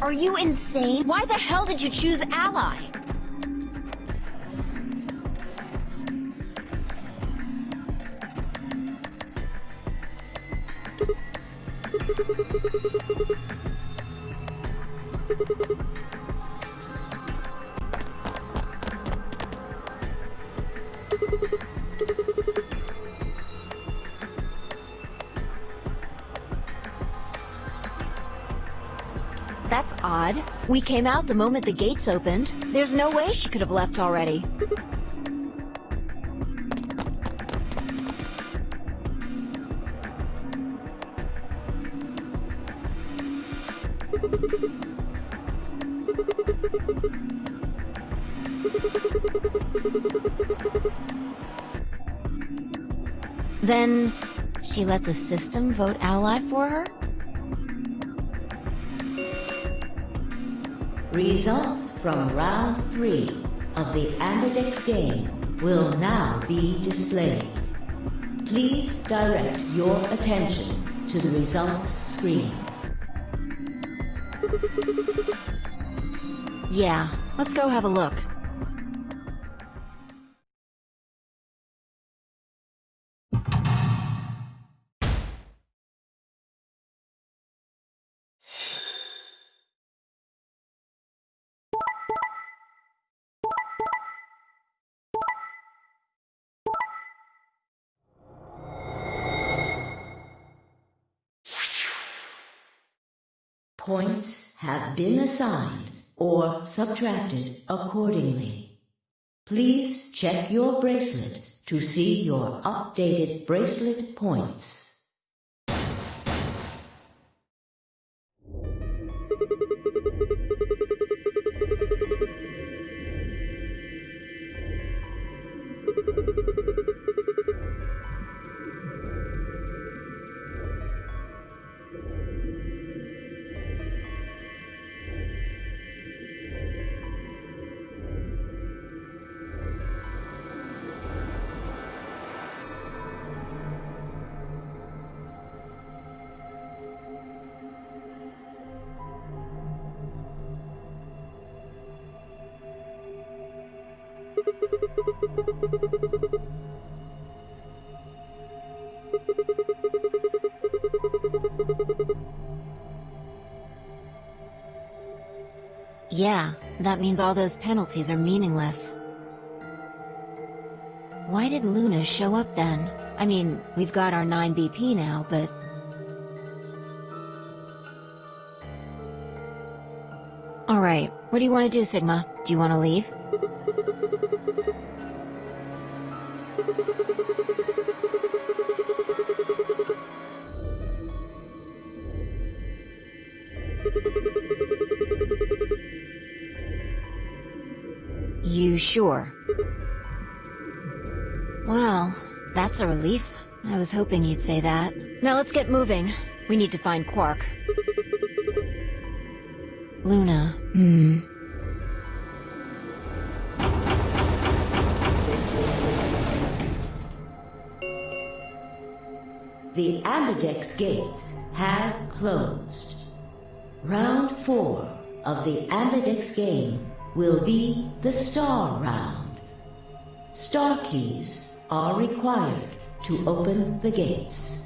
Are you insane? Why the hell did you choose Ally? That's odd. We came out the moment the gates opened. There's no way she could have left already. Then, she let the system vote Ally for her? Results from round 3 of the Ambidex game will now be displayed. Please direct your attention to the results screen. Yeah, let's go have a look. Points have been assigned or subtracted accordingly. Please check your bracelet to see your updated bracelet points. Yeah, that means all those penalties are meaningless. Why did Luna show up then? I mean, we've got our 9 BP now, but... Alright, what do you want to do, Sigma? Do you want to leave? You sure? Well, that's a relief. I was hoping you'd say that. Now let's get moving. We need to find Quark. Luna, The Ambidex gates have closed. Round 4 of the Ambidex game will be the Star Round. Star keys are required to open the gates.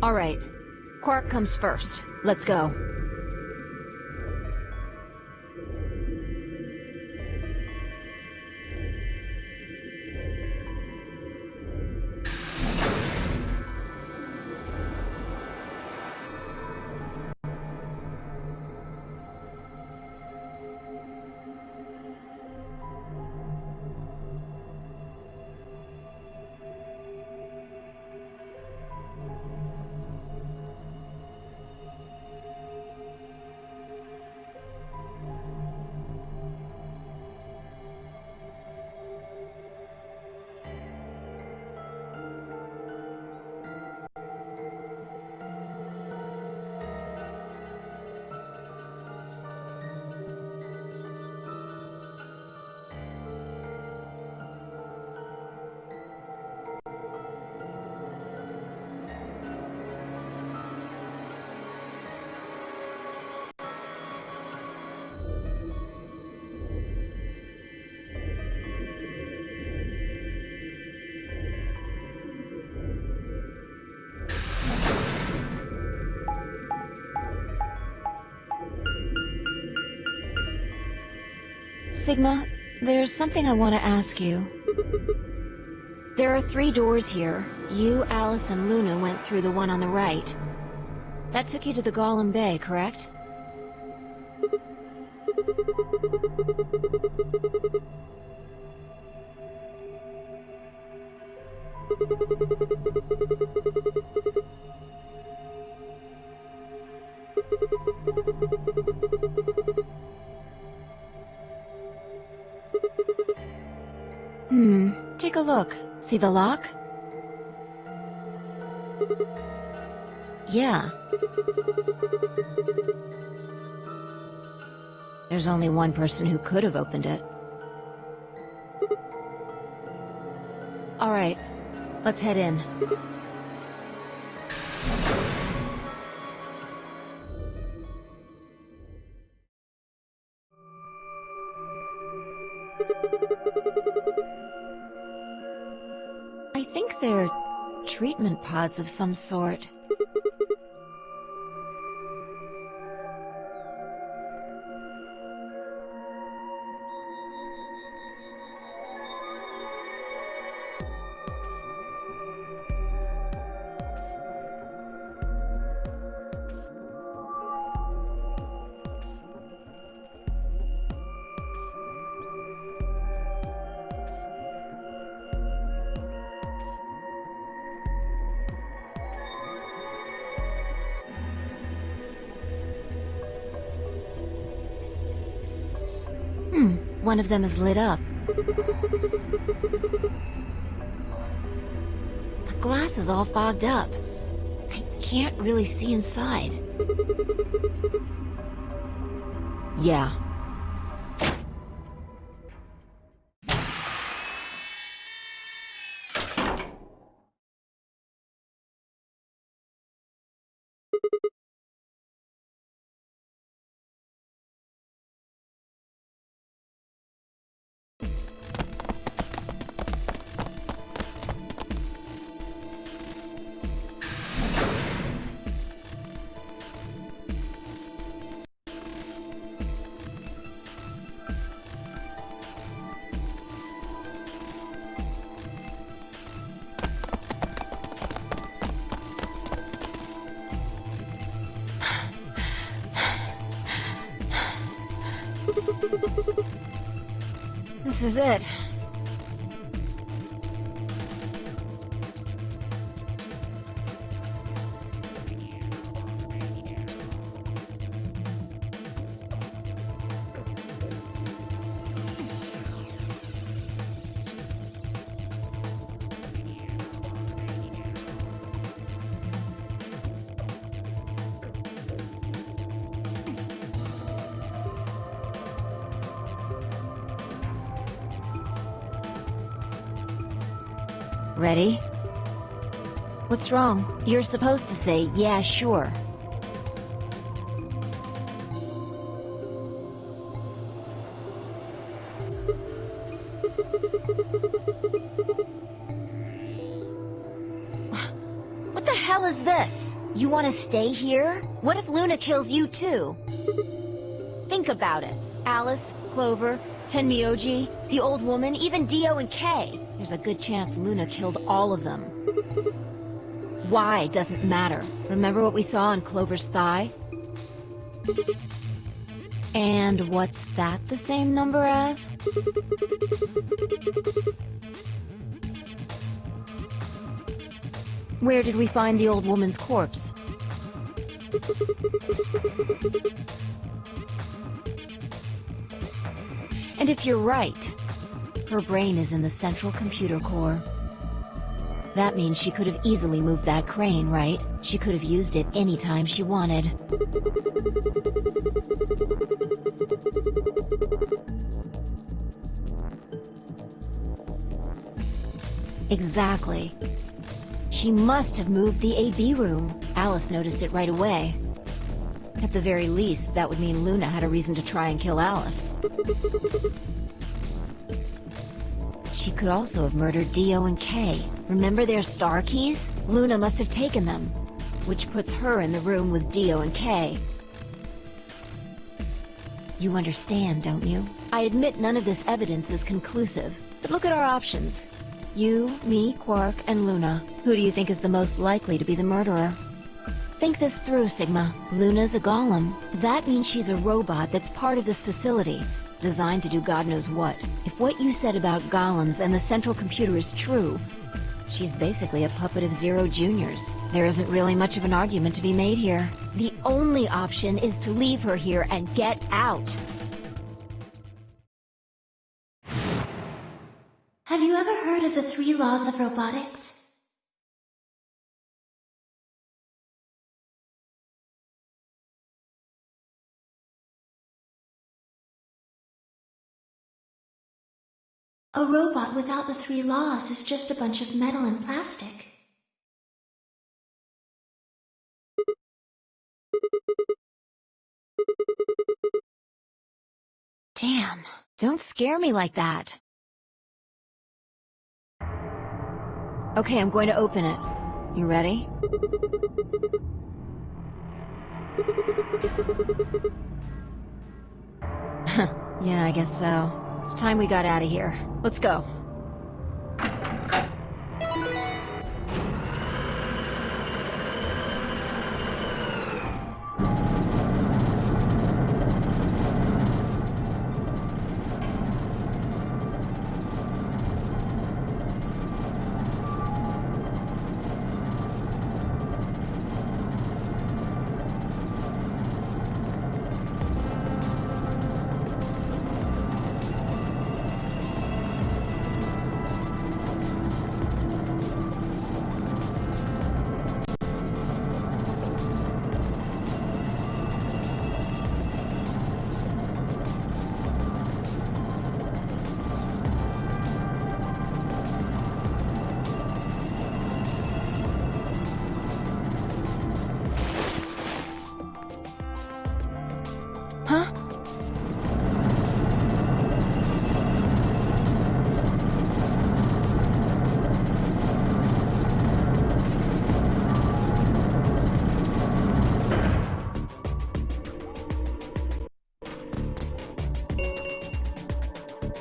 Alright. Quark comes first. Let's go. Sigma, there's something I want to ask you. There are 3 doors here. You, Alice, and Luna went through the one on the right. That took you to the Golem Bay, correct? Take a look. See the lock? Yeah. There's only one person who could have opened it. All right, let's head in. I think they're treatment pods of some sort. One of them is lit up. The glass is all fogged up. I can't really see inside. Yeah. This is it. Ready? What's wrong? You're supposed to say, yeah, sure. What the hell is this? You want to stay here? What if Luna kills you too? Think about it. Alice, Clover, Tenmyoji, the old woman, even Dio and Kay. There's a good chance Luna killed all of them. Why doesn't matter. Remember what we saw on Clover's thigh? And what's that the same number as? Where did we find the old woman's corpse? And if you're right, her brain is in the central computer core. That means she could have easily moved that crane, right? She could have used it anytime she wanted. Exactly. She must have moved the AB room. Alice noticed it right away. At the very least, that would mean Luna had a reason to try and kill Alice. She could also have murdered Dio and Kay. Remember their star keys? Luna must have taken them, which puts her in the room with Dio and Kay. You understand, don't you? I admit none of this evidence is conclusive, but look at our options. You, me, Quark, and Luna. Who do you think is the most likely to be the murderer? Think this through, Sigma. Luna's a golem. That means she's a robot that's part of this facility, designed to do God knows what. If what you said about golems and the central computer is true, she's basically a puppet of Zero Junior's. There isn't really much of an argument to be made here. The only option is to leave her here and get out. Have you ever heard of the 3 laws of robotics? A robot without the 3 laws is just a bunch of metal and plastic. Damn, don't scare me like that. Okay, I'm going to open it. You ready? Yeah, I guess so. It's time we got out of here. Let's go. Huh?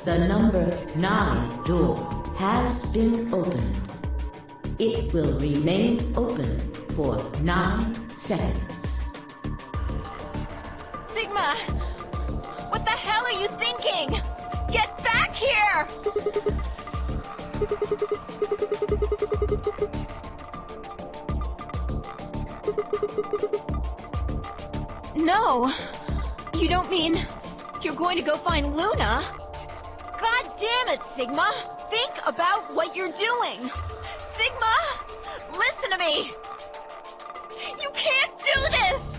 The number 9 door has been opened. It will remain open for 9 seconds. Sigma! What the hell are you thinking? Get back here! No! You don't mean you're going to go find Luna? God damn it, Sigma! Think about what you're doing! Sigma! Listen to me! You can't do this!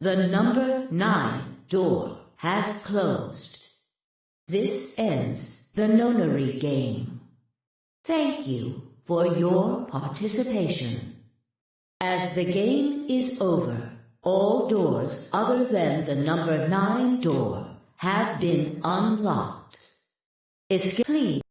The number 9 door has closed. This ends the nonary game. Thank you for your participation. As the game is over, all doors other than the number 9 door have been unlocked. Escape, please.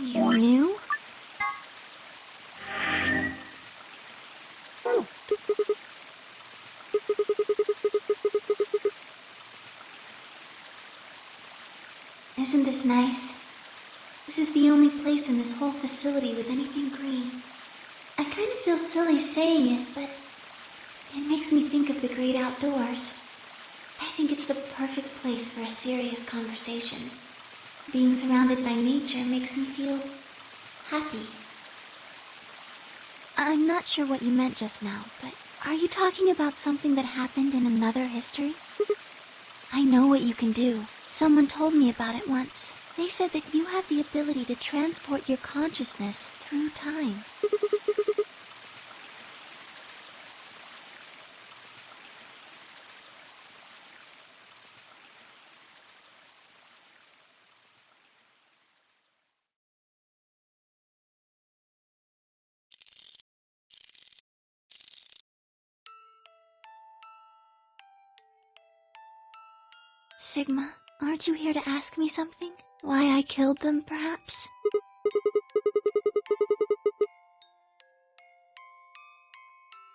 You knew? Isn't this nice? This is the only place in this whole facility with anything green. I kind of feel silly saying it, but it makes me think of the great outdoors. I think it's the perfect place for a serious conversation. Being surrounded by nature makes me feel happy. I'm not sure what you meant just now, but are you talking about something that happened in another history? I know what you can do. Someone told me about it once. They said that you have the ability to transport your consciousness through time. Sigma, aren't you here to ask me something? Why I killed them, perhaps?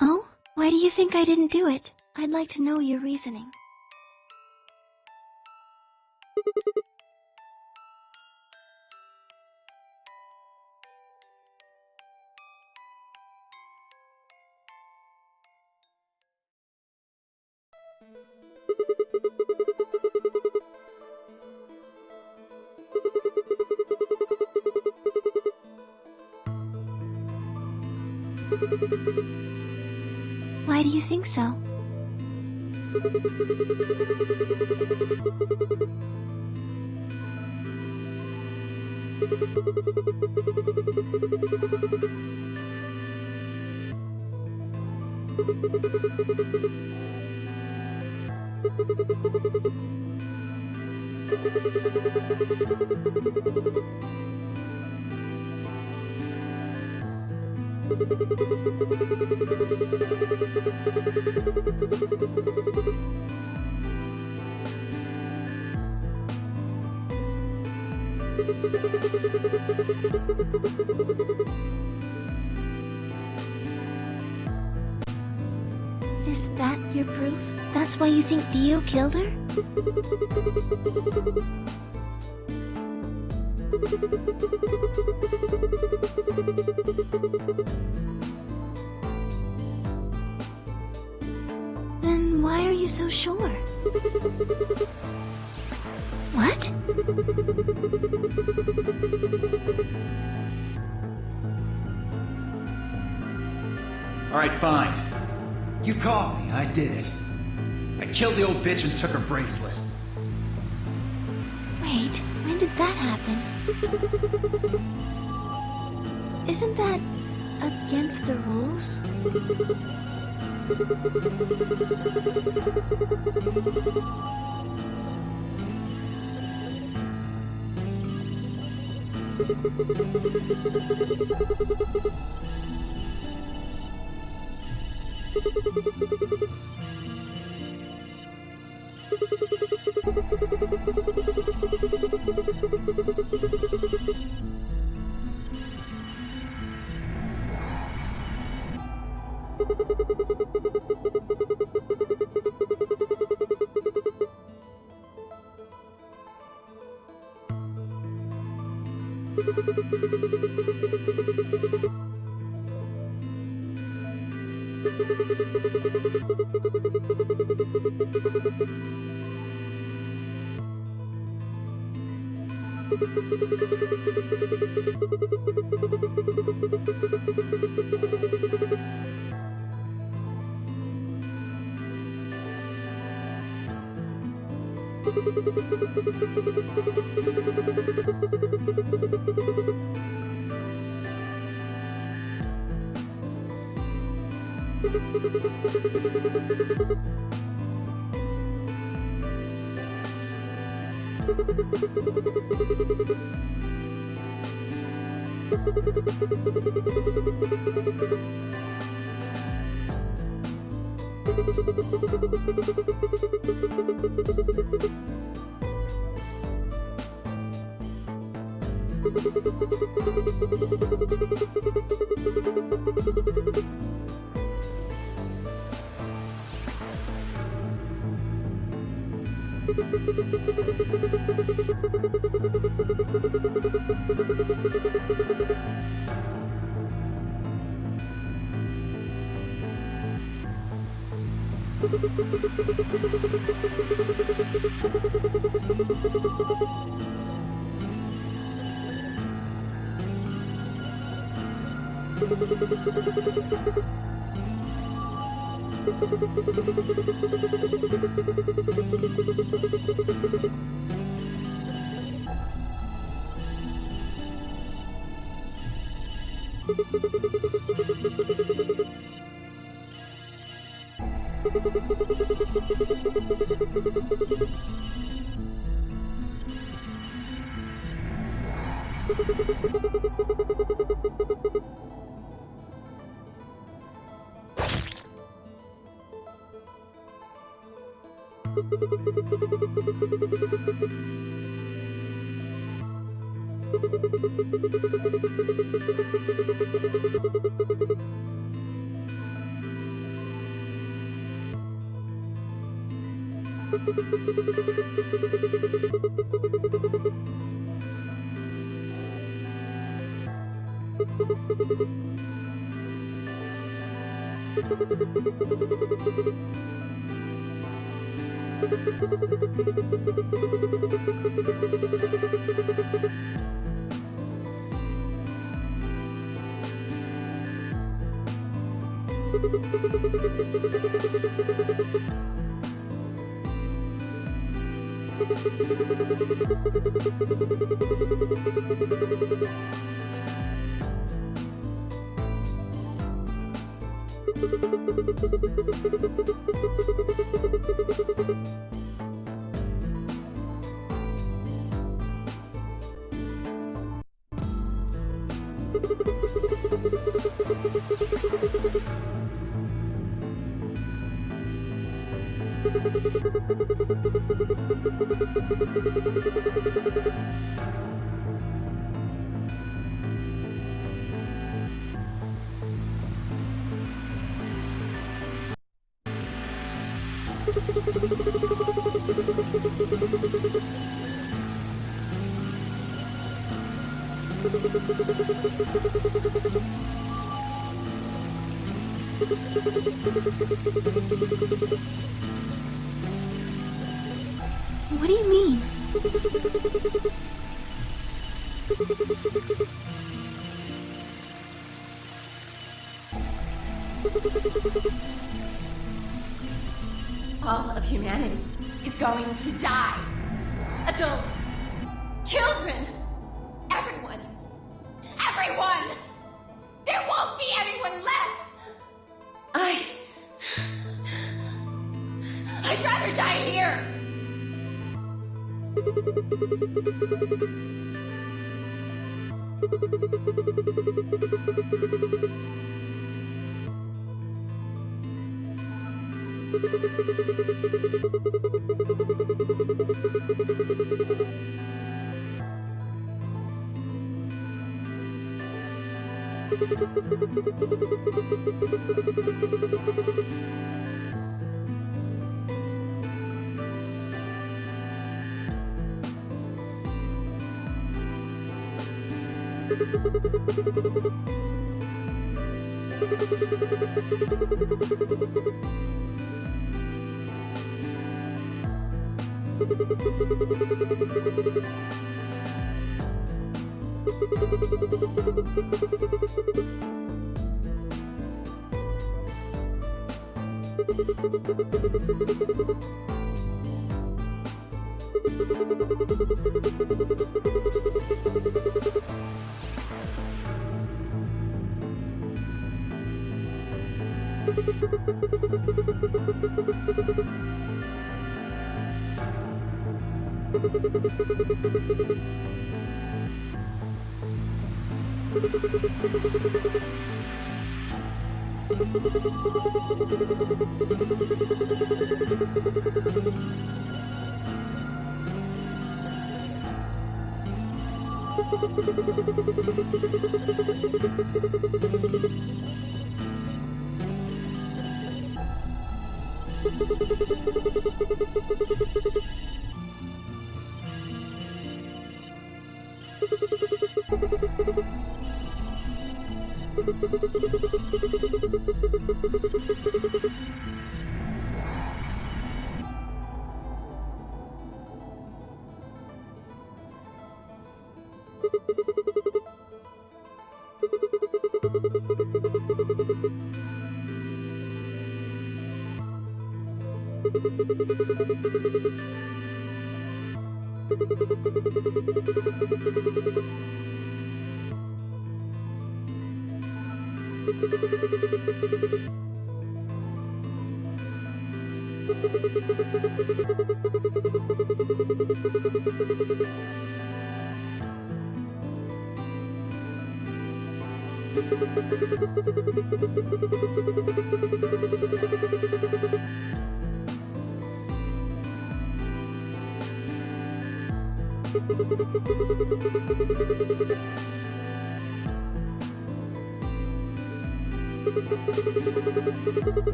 Oh? Why do you think I didn't do it? I'd like to know your reasoning. Why do you think so? Is that your proof? That's why you think Dio killed her? Then why are you so sure? What? All right, fine. You caught me. I did it. I killed the old bitch and took her bracelet. Wait, when did that happen? Isn't that against the rules? What do you mean? All of humanity is going to die. Adults, children, everyone. Everyone! There won't be anyone left! I'd rather die here!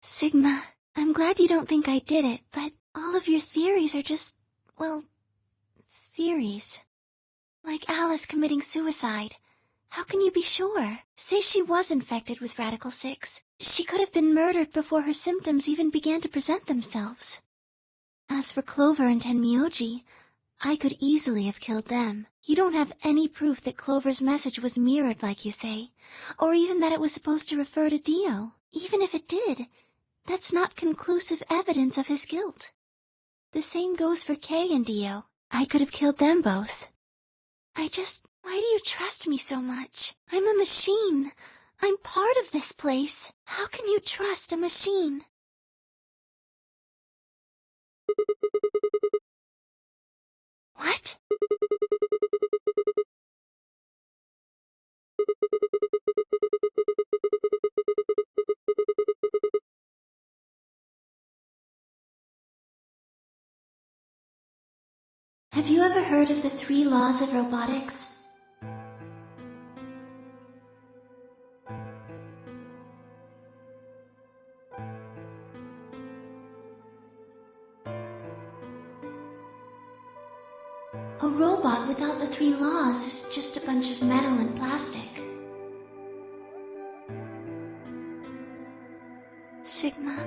Sigma, I'm glad you don't think I did it, but all of your theories are just, well, theories. Like Alice committing suicide. How can you be sure? Say she was infected with Radical 6. She could have been murdered before her symptoms even began to present themselves. As for Clover and Tenmyoji, I could easily have killed them. You don't have any proof that Clover's message was mirrored like you say, or even that it was supposed to refer to Dio. Even if it did, that's not conclusive evidence of his guilt. The same goes for Kay and Dio. I could have killed them both. Why do you trust me so much? I'm a machine. I'm part of this place. How can you trust a machine? What? Have you ever heard of the 3 laws of robotics? A robot without the 3 laws is just a bunch of metal and plastic. Sigma.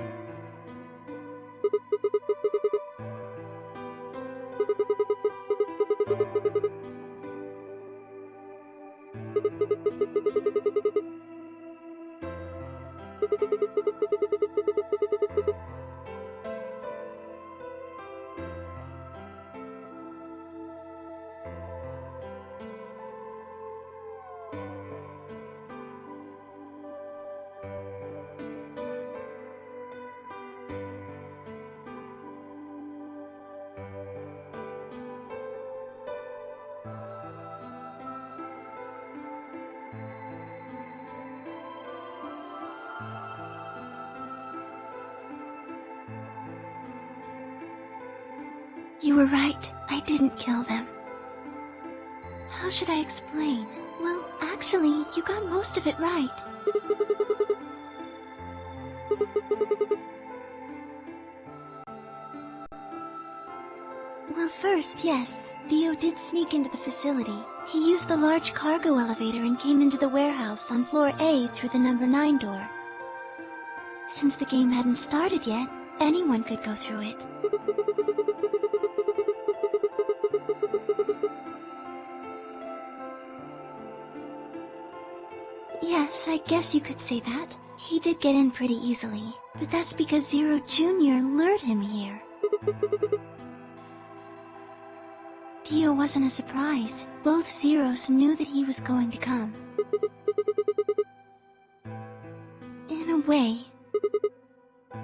You were right. I didn't kill them. How should I explain? Well, actually, you got most of it right. Well, first, yes, Dio did sneak into the facility. He used the large cargo elevator and came into the warehouse on floor A through the number 9 door. Since the game hadn't started yet, anyone could go through it. Yes, I guess you could say that. He did get in pretty easily, but that's because Zero Jr. lured him here. Dio wasn't a surprise. Both Zeros knew that he was going to come. In a way.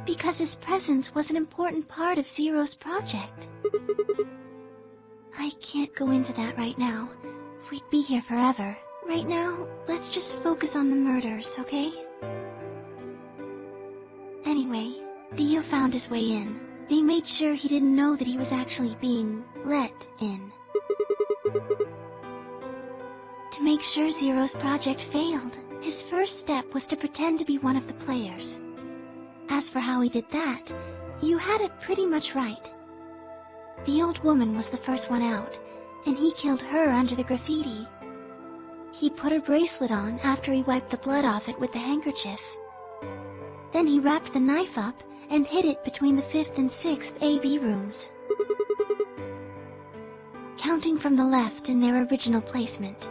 Because his presence was an important part of Zero's project. I can't go into that right now. We'd be here forever. Right now, let's just focus on the murders, okay? Anyway, Dio found his way in. They made sure he didn't know that he was actually being let in. To make sure Zero's project failed, his first step was to pretend to be one of the players. As for how he did that, you had it pretty much right. The old woman was the first one out, and he killed her under the graffiti. He put her bracelet on after he wiped the blood off it with the handkerchief. Then he wrapped the knife up and hid it between the 5th and 6th AB rooms, counting from the left in their original placement.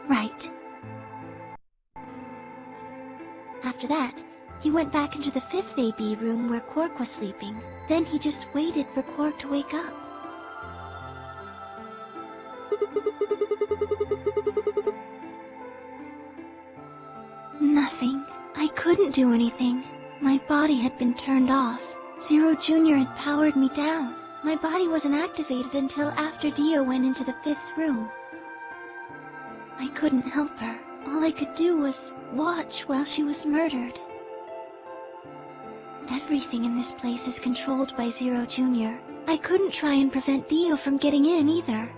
Right. After that, he went back into the 5th AB room where Quark was sleeping. Then he just waited for Quark to wake up. Nothing. I couldn't do anything. My body had been turned off. Zero Jr. had powered me down. My body wasn't activated until after Dio went into the 5th room. I couldn't help her. All I could do was watch while she was murdered. Everything in this place is controlled by Zero Jr. I couldn't try and prevent Dio from getting in either.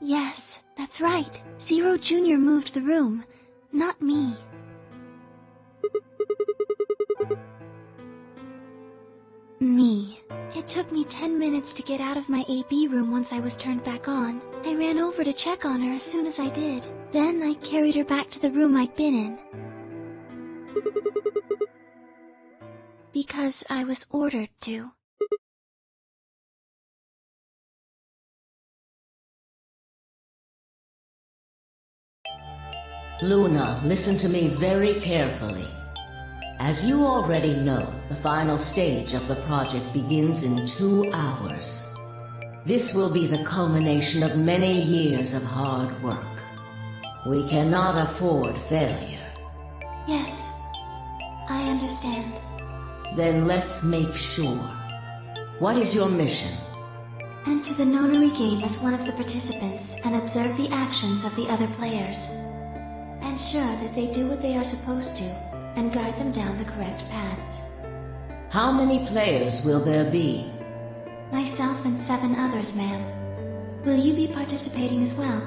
Yes, that's right. Zero Jr. moved the room, not me. Me. It took me 10 minutes to get out of my AB room once I was turned back on. I ran over to check on her as soon as I did. Then I carried her back to the room I'd been in. Because I was ordered to. Luna, listen to me very carefully. As you already know, the final stage of the project begins in 2 hours. This will be the culmination of many years of hard work. We cannot afford failure. Yes, I understand. Then let's make sure. What is your mission? Enter the Nonary game as one of the participants and observe the actions of the other players. Ensure that they do what they are supposed to, and guide them down the correct paths. How many players will there be? Myself and 7 others, ma'am. Will you be participating as well?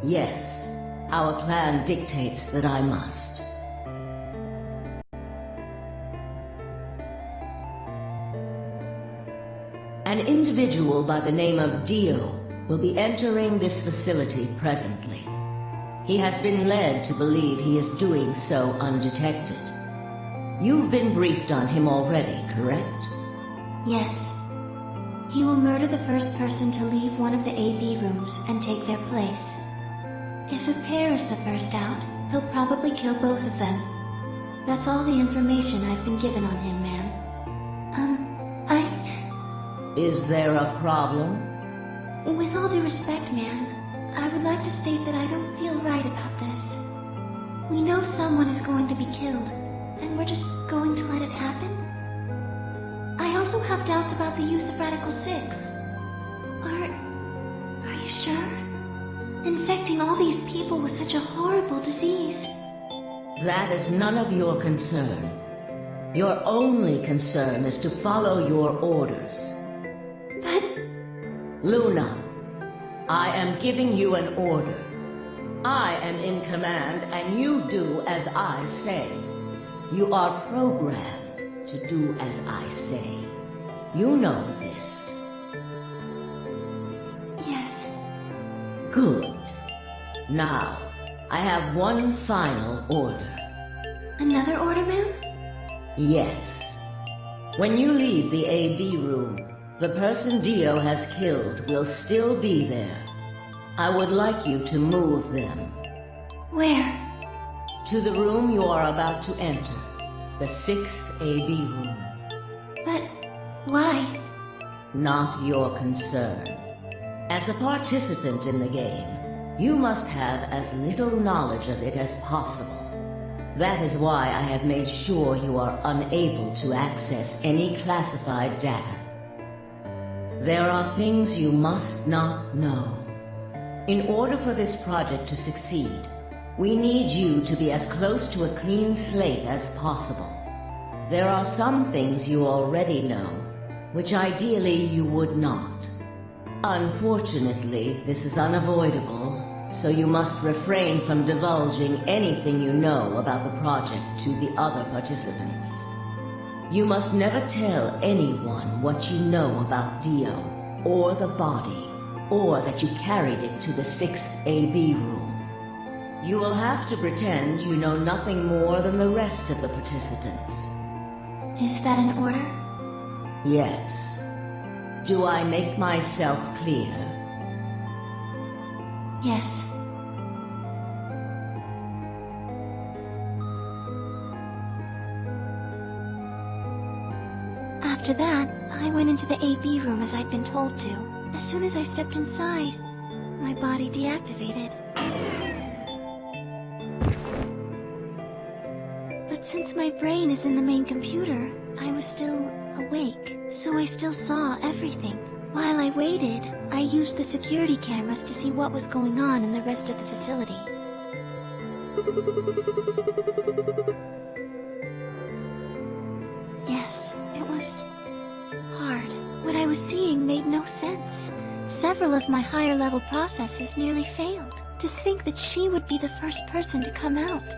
Yes. Our plan dictates that I must. An individual by the name of Dio will be entering this facility presently. He has been led to believe he is doing so undetected. You've been briefed on him already, correct? Yes. He will murder the first person to leave one of the AB rooms and take their place. If a pair is the first out, he'll probably kill both of them. That's all the information I've been given on him, ma'am. Is there a problem? With all due respect, ma'am, I would like to state that I don't feel right about this. We know someone is going to be killed, and we're just going to let it happen? I also have doubts about the use of Radical 6. Are you sure? Infecting all these people with such a horrible disease. That is none of your concern. Your only concern is to follow your orders. But... Luna, I am giving you an order. I am in command, and you do as I say. You are programmed to do as I say. You know this. Yes. Good. Now, I have one final order. Another order, ma'am? Yes. When you leave the AB room, the person Dio has killed will still be there. I would like you to move them Where? to the room you are about to enter, the 6th AB room. But why? Not your concern. As a participant in the game, you must have as little knowledge of it as possible. That is why I have made sure you are unable to access any classified data. There are things you must not know. In order for this project to succeed, we need you to be as close to a clean slate as possible. There are some things you already know, which ideally you would not. Unfortunately, this is unavoidable, so you must refrain from divulging anything you know about the project to the other participants. You must never tell anyone what you know about Dio, or the body, or that you carried it to the 6th AB room. You will have to pretend you know nothing more than the rest of the participants. Is that an order? Yes. Do I make myself clear? Yes. After that, I went into the AB room as I'd been told to. As soon as I stepped inside, my body deactivated. But since my brain is in the main computer, I was still awake, so I still saw everything. While I waited, I used the security cameras to see what was going on in the rest of the facility. Yes, it was hard. What I was seeing made no sense. Several of my higher-level processes nearly failed. To think that she would be the first person to come out.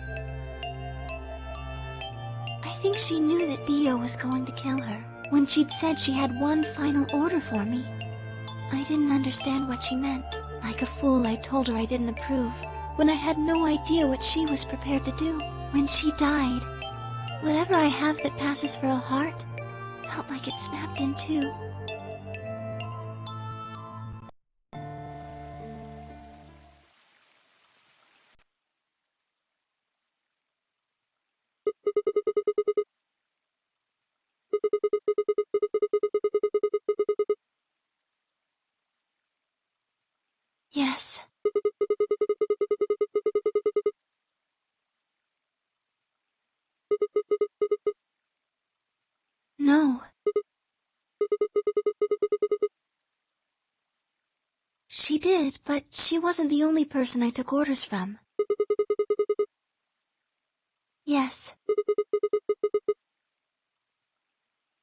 I think she knew that Dio was going to kill her, when she'd said she had one final order for me. I didn't understand what she meant. Like a fool, I told her I didn't approve, when I had no idea what she was prepared to do. When she died, whatever I have that passes for a heart felt like it snapped in two. Yes. No. She did, but she wasn't the only person I took orders from. Yes.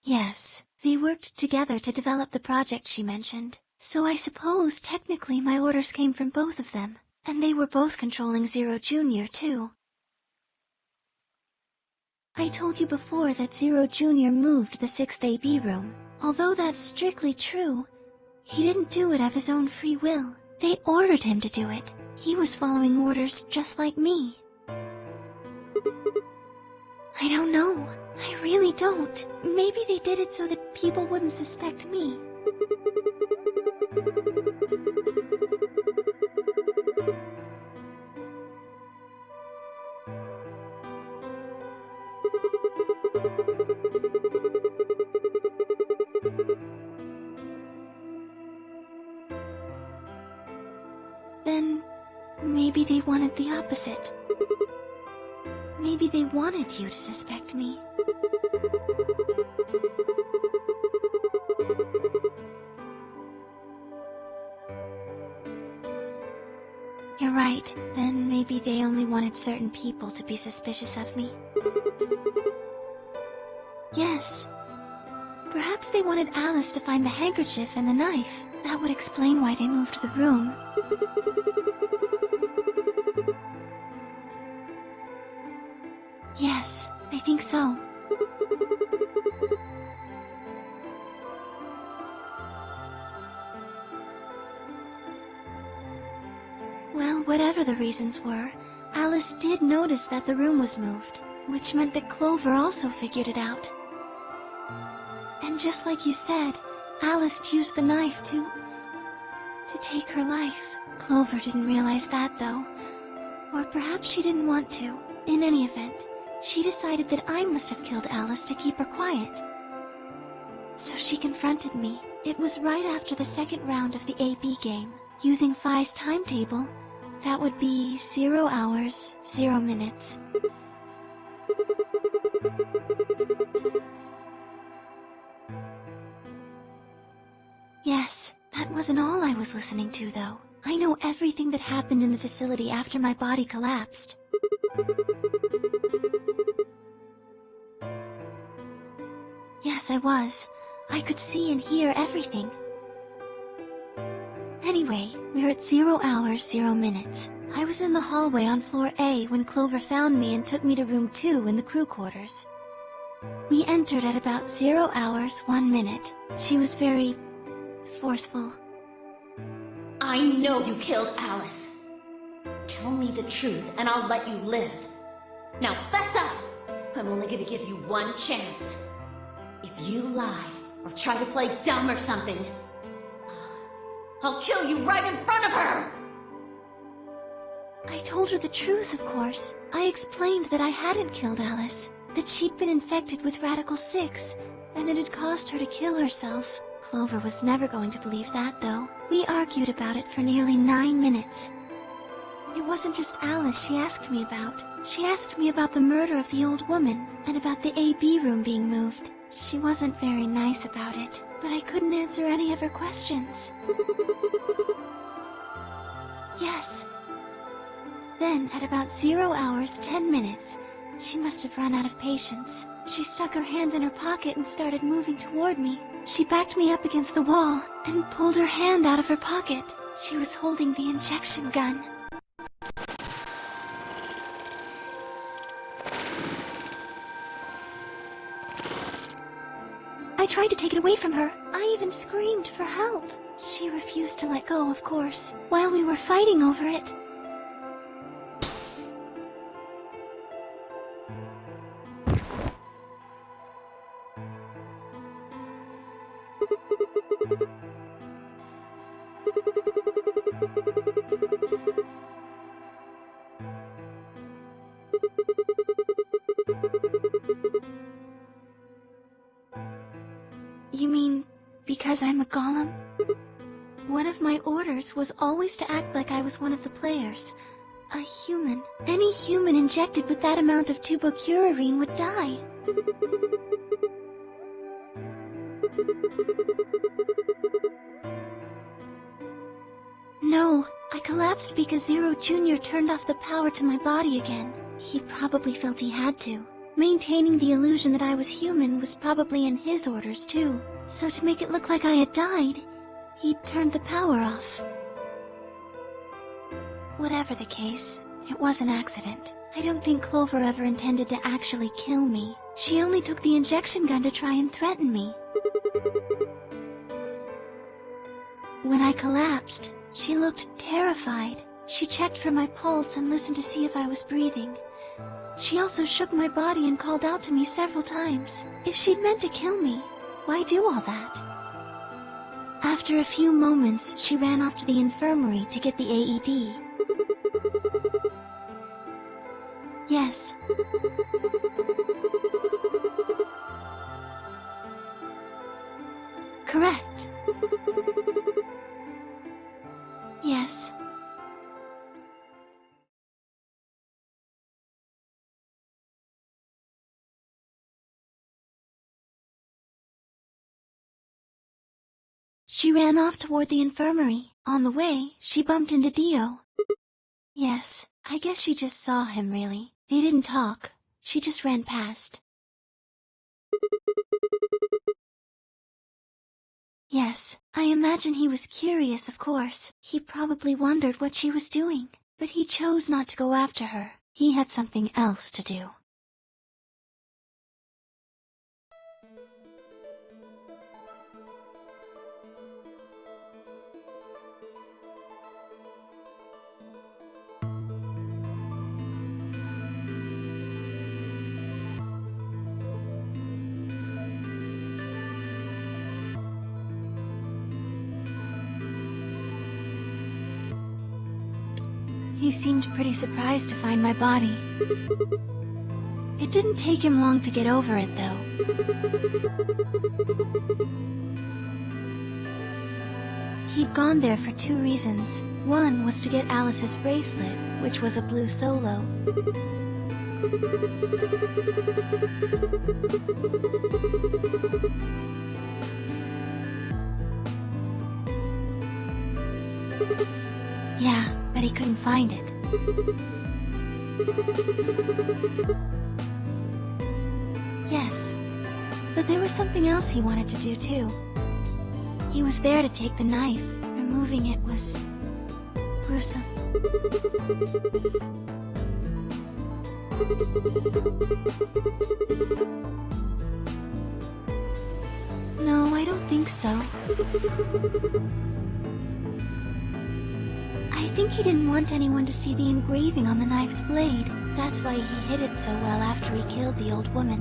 Yes, they worked together to develop the project she mentioned. So I suppose technically my orders came from both of them, and they were both controlling Zero Jr. too. I told you before that Zero Jr. moved the 6th AB room. Although that's strictly true, he didn't do it of his own free will. They ordered him to do it. He was following orders just like me. I don't know. I really don't. Maybe they did it so that people wouldn't suspect me. Then, maybe they wanted the opposite. Maybe they wanted you to suspect me. You're right. Then maybe they only wanted certain people to be suspicious of me. Yes. Perhaps they wanted Alice to find the handkerchief and the knife. That would explain why they moved the room. Yes, I think so. Well, whatever the reasons were, Alice did notice that the room was moved, which meant that Clover also figured it out. And just like you said, Alice used the knife to take her life. Clover didn't realize that, though. Or perhaps she didn't want to. In any event, she decided that I must have killed Alice to keep her quiet. So she confronted me. It was right after the second round of the AB game. Using Phi's timetable, that would be 0 hours, 0 minutes. Yes, that wasn't all I was listening to, though. I know everything that happened in the facility after my body collapsed. Yes, I was. I could see and hear everything. Anyway, we're at 0 hours, 0 minutes. I was in the hallway on floor A when Clover found me and took me to room 2 in the crew quarters. We entered at about 0 hours, 1 minute. She was very forceful. I know you killed Alice. Tell me the truth and I'll let you live. Now fess up! I'm only gonna give you one chance. If you lie or try to play dumb or something, I'll kill you right in front of her! I told her the truth, of course. I explained that I hadn't killed Alice, that she'd been infected with Radical 6, and it had caused her to kill herself. Clover was never going to believe that, though. We argued about it for nearly 9 minutes. It wasn't just Alice she asked me about. She asked me about the murder of the old woman, and about the AB room being moved. She wasn't very nice about it, but I couldn't answer any of her questions. Yes. Then, at about 0 hours, 10 minutes, she must have run out of patience. She stuck her hand in her pocket and started moving toward me. She backed me up against the wall and pulled her hand out of her pocket. She was holding the injection gun. I tried to take it away from her. I even screamed for help. She refused to let go, of course, while we were fighting over it. You mean because I'm a golem? One of my orders was always to act like I was one of the players. A human. Any human injected with that amount of tubocurarine would die. No, I collapsed because Zero Jr. turned off the power to my body again. He probably felt he had to. Maintaining the illusion that I was human was probably in his orders too. So to make it look like I had died, he turned the power off. Whatever the case, it was an accident. I don't think Clover ever intended to actually kill me. She only took the injection gun to try and threaten me. When I collapsed, she looked terrified. She checked for my pulse and listened to see if I was breathing. She also shook my body and called out to me several times. If she'd meant to kill me, why do all that? After a few moments, she ran off to the infirmary to get the AED. Yes. Correct. Yes. She ran off toward the infirmary. On the way, she bumped into Dio. Yes, I guess she just saw him, really. They didn't talk. She just ran past. Yes, I imagine he was curious, of course. He probably wondered what she was doing. But he chose not to go after her. He had something else to do. He seemed pretty surprised to find my body. It didn't take him long to get over it, though. He'd gone there for 2 reasons. One was to get Alice's bracelet, which was a blue solo. Yeah, but he couldn't find it. Yes, but there was something else he wanted to do too. He was there to take the knife. Removing it was gruesome. No, I don't think so. I think he didn't want anyone to see the engraving on the knife's blade. That's why he hid it so well after he killed the old woman.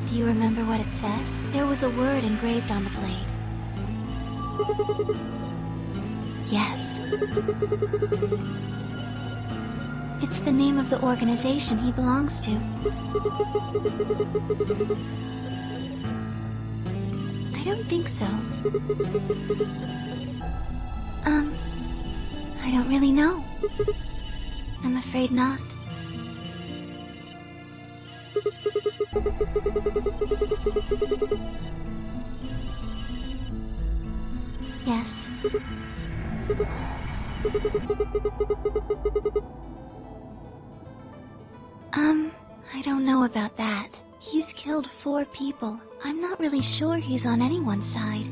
Do you remember what it said? There was a word engraved on the blade. Yes. It's the name of the organization he belongs to. I don't think so. I don't really know. I'm afraid not. Yes. I don't know about that. He's killed 4 people. I'm not really sure he's on anyone's side.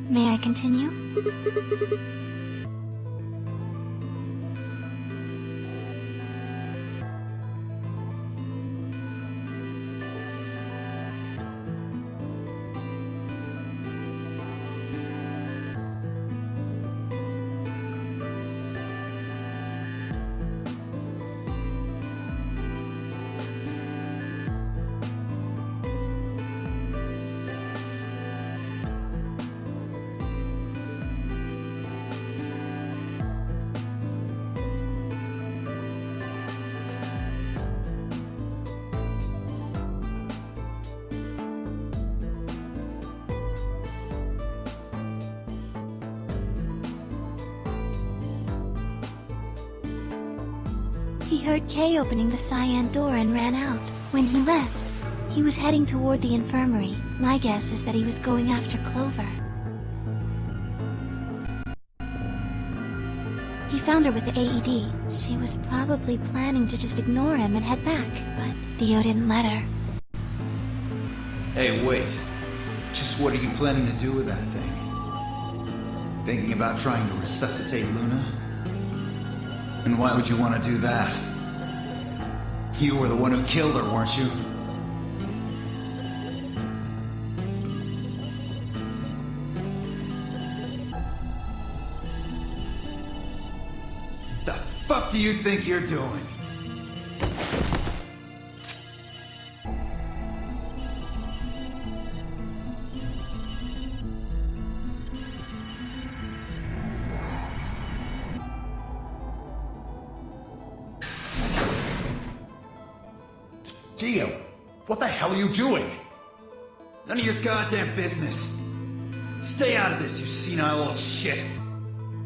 May I continue? He heard Kay opening the cyan door and ran out. When he left, he was heading toward the infirmary. My guess is that he was going after Clover. He found her with the AED. She was probably planning to just ignore him and head back, but Dio didn't let her. Hey, wait. Just what are you planning to do with that thing? Thinking about trying to resuscitate Luna? And why would you want to do that? You were the one who killed her, weren't you? The fuck do you think you're doing? Dio, what the hell are you doing? None of your goddamn business. Stay out of this, you senile old shit.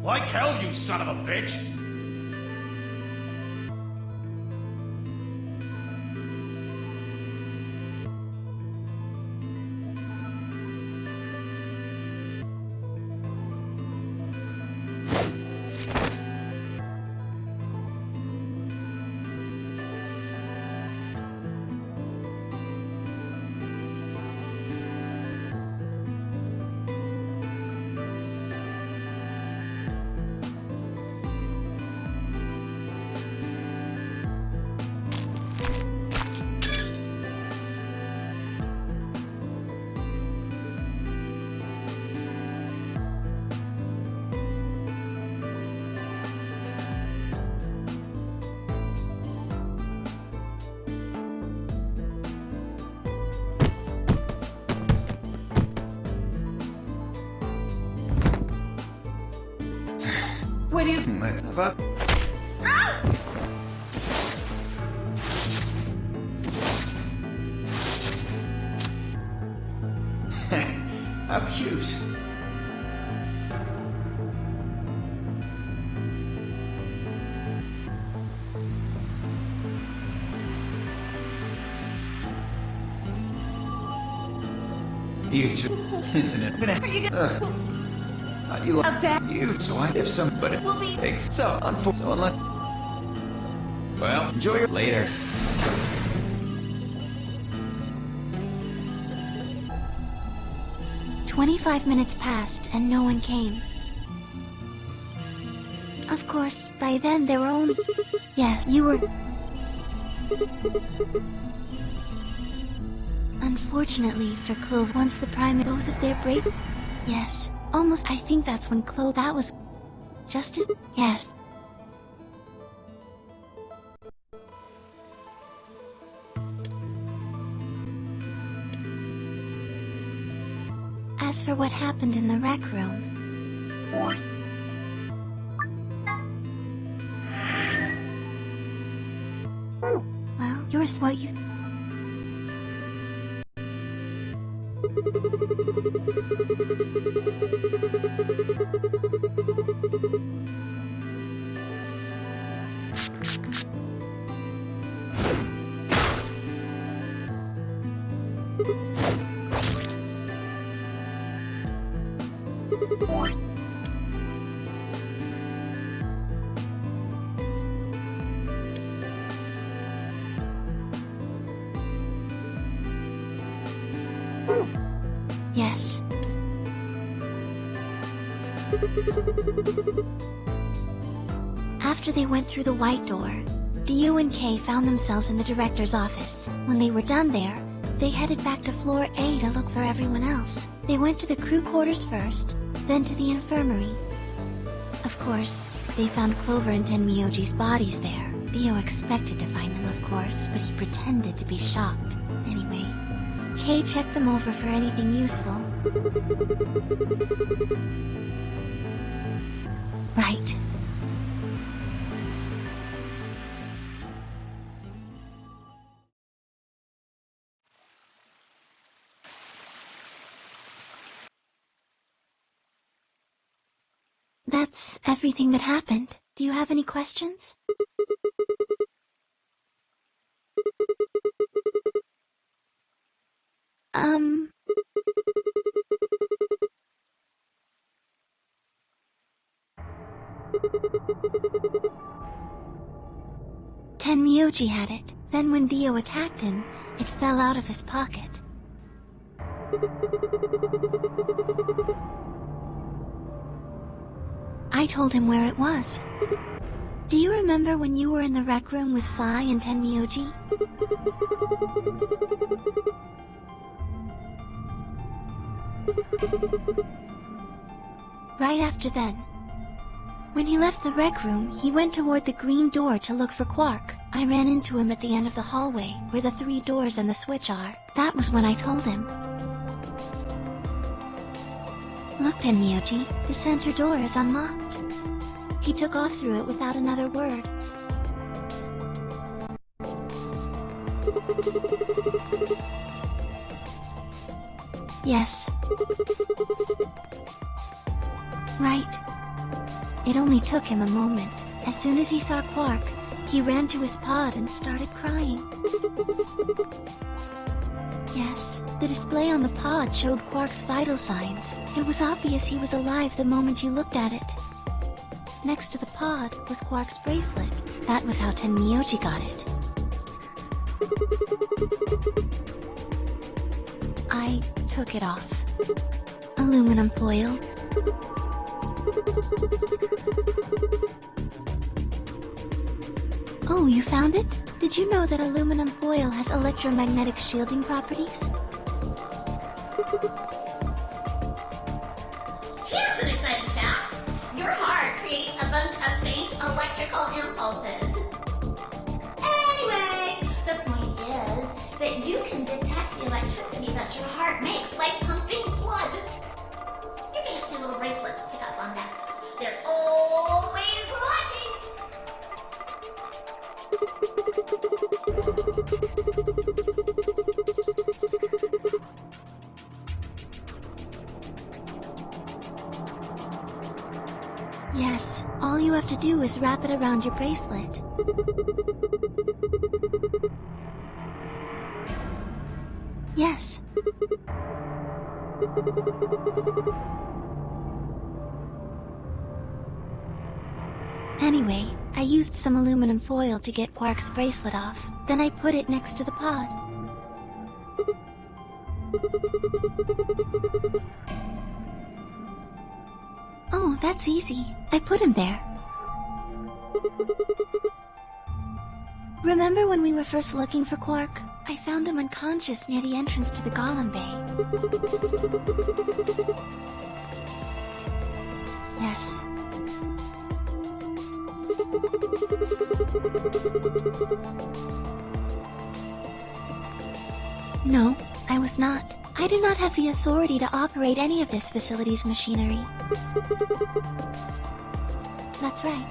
Like hell, you son of a bitch! Let's about. How cute. You too, isn't it? Are you gonna... You A bad... you, so I if somebody Will be... takes so unless. Well, enjoy your later. "25 minutes passed and no one came. Of course, by then there were only... Yes, you were... Unfortunately for Clove, once the primary both of their break... Yes, almost I think that's when Clove... That was... Just as... Yes. As for what happened in the rec room... Well, you're what you... Yes. After they went through the white door, Dio and Kay found themselves in the director's office. When they were done there, they headed back to floor A to look for everyone else. They went to the crew quarters first, then to the infirmary. Of course, they found Clover and Tenmyoji's bodies there. Dio expected to find them, of course, but he pretended to be shocked. Anyway, Kay checked them over for anything useful. Right. That's everything that happened. Do you have any questions? Tenmyoji had it. Then when Dio attacked him, it fell out of his pocket. I told him where it was. Do you remember when you were in the rec room with Fi and Tenmyoji? Right after then. When he left the rec room, he went toward the green door to look for Quark. I ran into him at the end of the hallway, where the 3 doors and the switch are. That was when I told him. Look, Tenmyoji, the center door is unlocked. He took off through it without another word. Yes. Right. It only took him a moment. As soon as he saw Quark, he ran to his pod and started crying. Yes, the display on the pod showed Quark's vital signs. It was obvious he was alive the moment you looked at it. Next to the pod was Quark's bracelet. That was how Tenmyoji got it. I took it off. Aluminum foil. Oh, you found it? Did you know that aluminum foil has electromagnetic shielding properties? Here's an exciting fact. Your heart creates a bunch of faint electrical impulses. Anyway, the point is that you can detect the electricity that your heart makes by pumping blood. Your fancy little bracelets pick up on that. They're always was wrap it around your bracelet. Yes. Anyway, I used some aluminum foil to get Quark's bracelet off. Then I put it next to the pod. Oh, that's easy. I put him there. Remember when we were first looking for Quark? I found him unconscious near the entrance to the Golem Bay. Yes. No, I was not. I do not have the authority to operate any of this facility's machinery. That's right.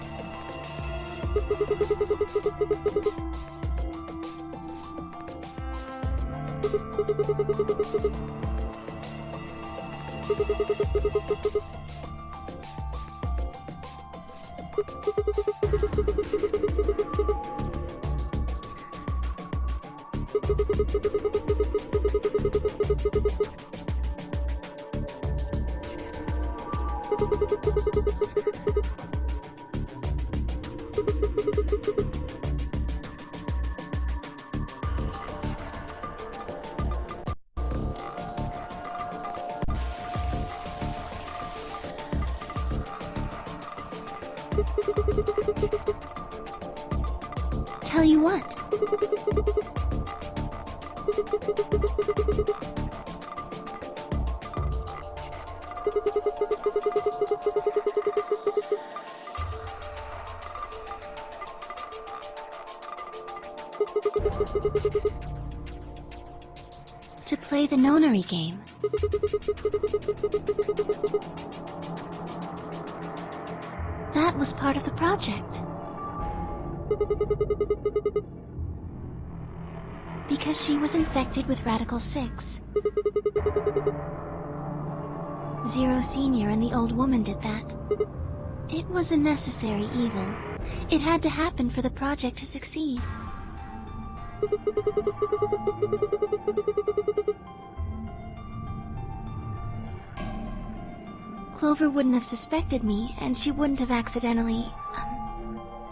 Tell you what. To play the nonary game. That was part of the project. Because she was infected with Radical 6. Zero Senior and the old woman did that. It was a necessary evil. It had to happen for the project to succeed. Clover wouldn't have suspected me, and she wouldn't have accidentally,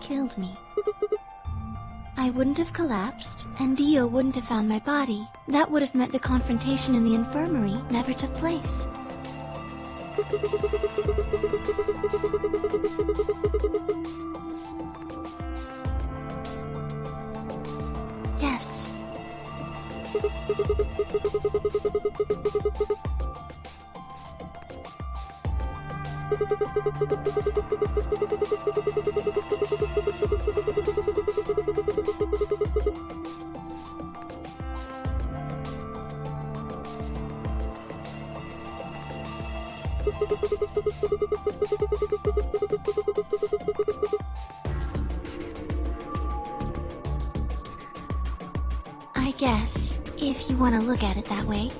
killed me. I wouldn't have collapsed, and Dio wouldn't have found my body. That would have meant the confrontation in the infirmary never took place. Yes. I guess, if you want to look at it that way.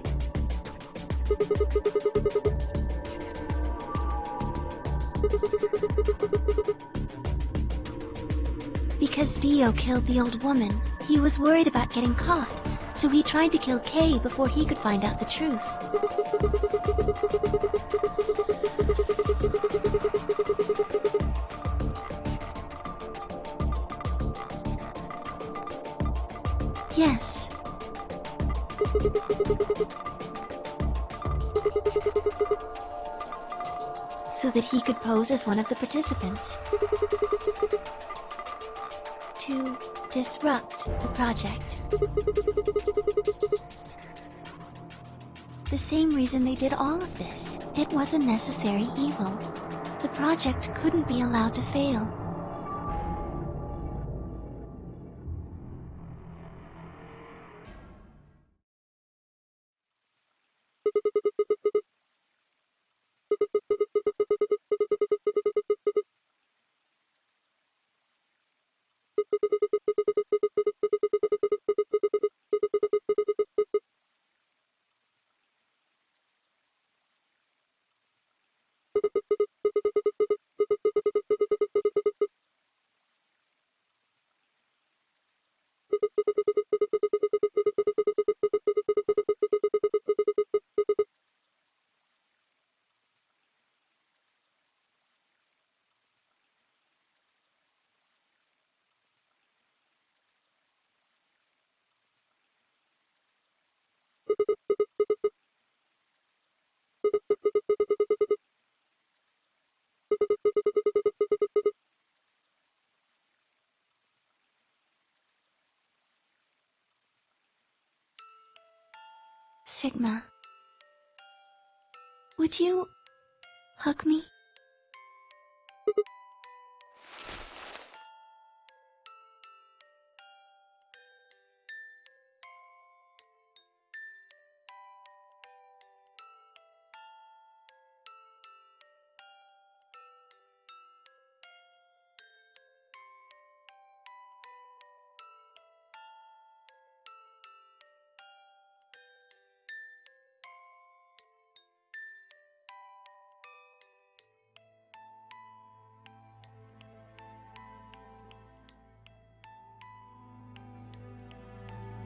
Because Dio killed the old woman, he was worried about getting caught, so he tried to kill Kay before he could find out the truth. Yes. So that he could pose as one of the participants. To disrupt the project. The same reason they did all of this. It was a necessary evil. The project couldn't be allowed to fail. Sigma, would you hug me?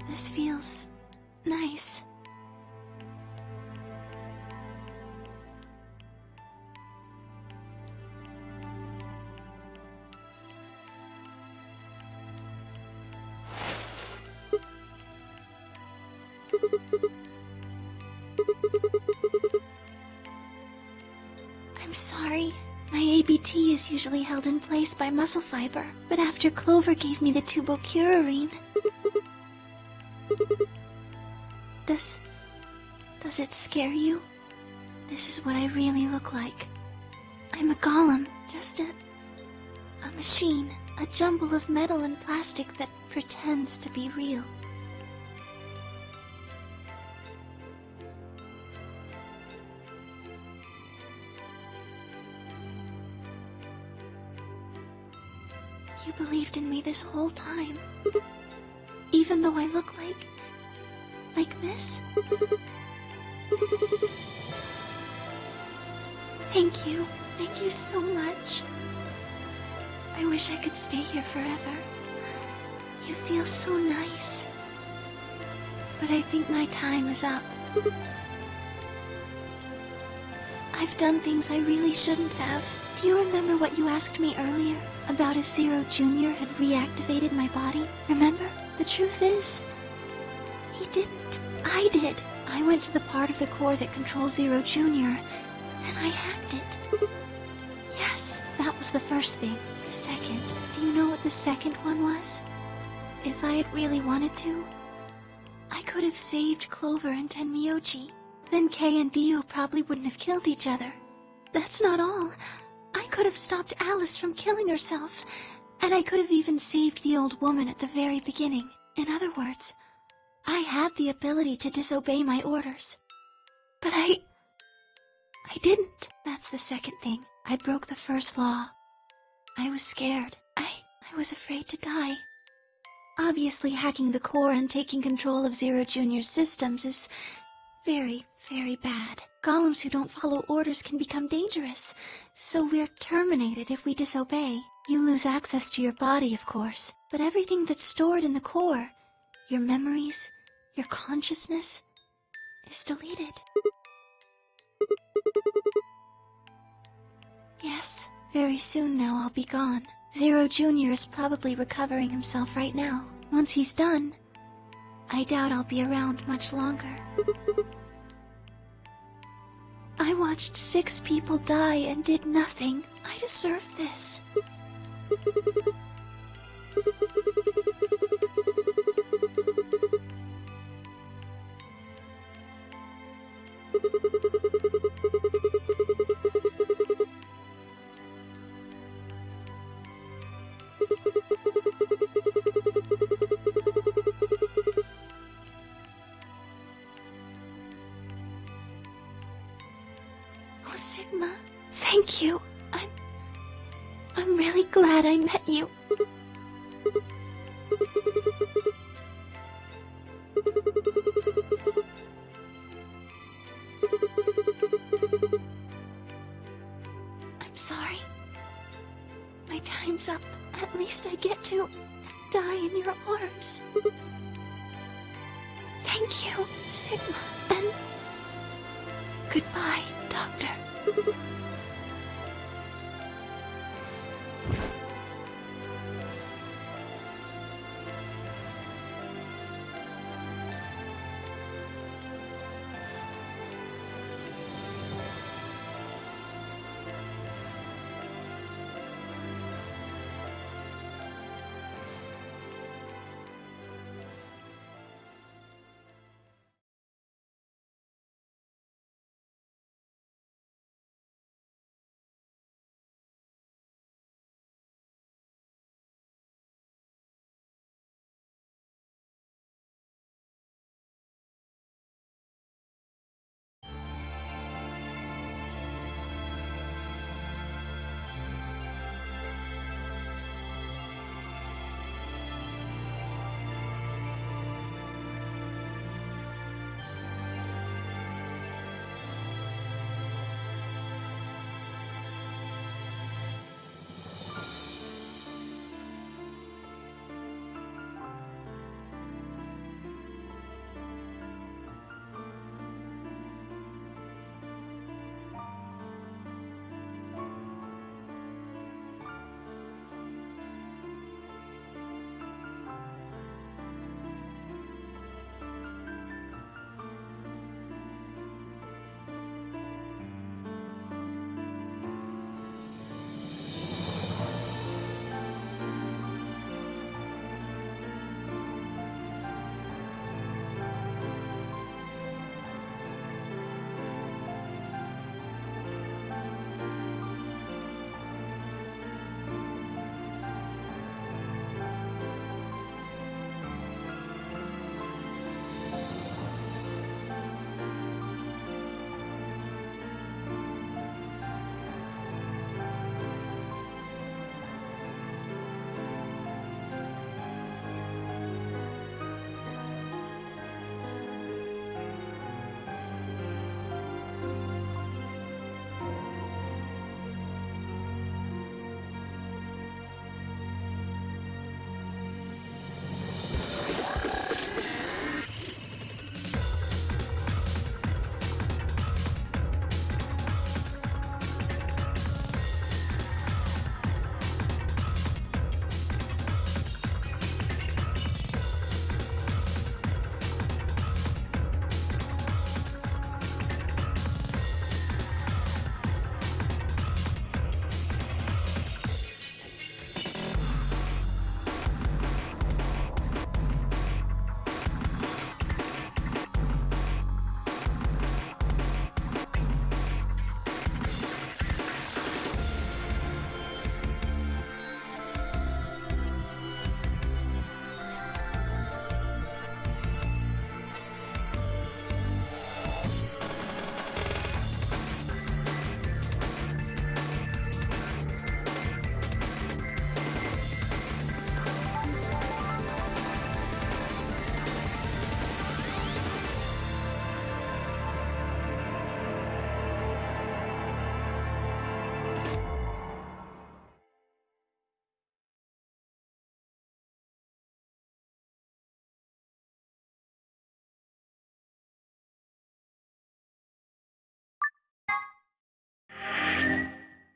This feels nice. I'm sorry. My ABT is usually held in place by muscle fiber, but after Clover gave me the tubocurarine... Does it scare you? This is what I really look like. I'm a golem, just a machine, a jumble of metal and plastic that pretends to be real. You believed in me this whole time, even though I look like this? Thank you. Thank you so much. I wish I could stay here forever. You feel so nice. But I think my time is up. I've done things I really shouldn't have. Do you remember what you asked me earlier about if Zero Jr. had reactivated my body? Remember? The truth is, he didn't. I did. I went to the part of the core that controls Zero Jr., and I hacked it. Yes, that was the first thing. The second. Do you know what the second one was? If I had really wanted to, I could have saved Clover and Tenmyoji. Then Kei and Dio probably wouldn't have killed each other. That's not all. I could have stopped Alice from killing herself, and I could have even saved the old woman at the very beginning. In other words, I had the ability to disobey my orders. But I didn't. That's the second thing. I broke the first law. I was scared. I was afraid to die. Obviously, hacking the core and taking control of Zero Jr.'s systems is very, very bad. Golems who don't follow orders can become dangerous, so we're terminated if we disobey. You lose access to your body, of course, but everything that's stored in the core, your memories, your consciousness, is deleted. Yes, very soon now I'll be gone. Zero Jr. is probably recovering himself right now. Once he's done, I doubt I'll be around much longer. I watched 6 people die and did nothing. I deserve this. Oh, Sigma, thank you. I'm really glad I met you. I'm sorry. My time's up. At least I get to die in your arms. Thank you, Sigma, and goodbye.